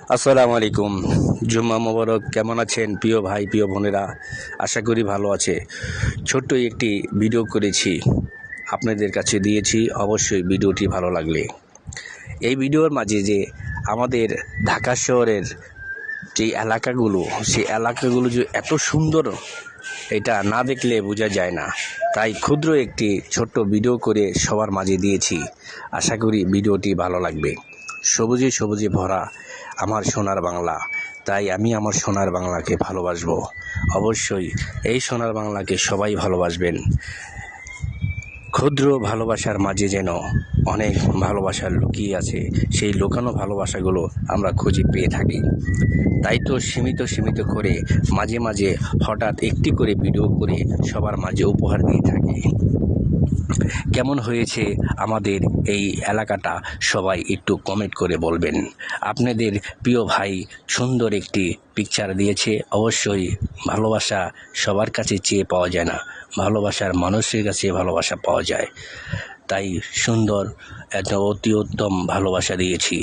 আসসালামু আলাইকুম। জুম্মা মোবারক। কেমন আছেন প্রিয় ভাই প্রিয় বোনেরা? আশা করি ভালো আছে। ছোট্ট একটি ভিডিও করেছি, আপনাদের কাছে দিয়েছি। অবশ্যই ভিডিওটি ভালো লাগলে এই ভিডিওর মাঝে যে আমাদের ঢাকা শহরের যে এলাকাগুলো, সেই এলাকাগুলো যে এত সুন্দর, এটা না দেখলে বোঝা যায় না। তাই ক্ষুদ্র একটি ছোট্ট ভিডিও করে সবার মাঝে দিয়েছি। আশা করি ভিডিওটি ভালো লাগবে। সবুজে সবুজে ভরা আমার সোনার বাংলা, তাই আমি আমার সোনার বাংলাকে ভালোবাসবো। অবশ্যই এই সোনার বাংলাকে সবাই ভালোবাসবেন। ক্ষুদ্র ভালোবাসার মাঝে যেন অনেক ভালোবাসা লুকিয়ে আছে, সেই লুকানো ভালোবাসাগুলো আমরা খুঁজে পেয়ে থাকি। তাই তো সীমিত করে মাঝে মাঝে হঠাৎ একটি করে ভিডিও করে সবার মাঝে উপহার দিয়ে থাকি। কেমন হয়েছে আমাদের এই এলাকাটা সবাই একটু কমেন্ট করে বলবেন। আপনাদের প্রিয় ভাই সুন্দর একটি পিকচার দিয়েছে। অবশ্যই ভালোবাসা সবার কাছে চেয়ে পাওয়া যায় না, ভালোবাসার মানুষের কাছে ভালোবাসা পাওয়া যায়। তাই সুন্দর একটা অতি উত্তম ভালোবাসা দিয়েছি।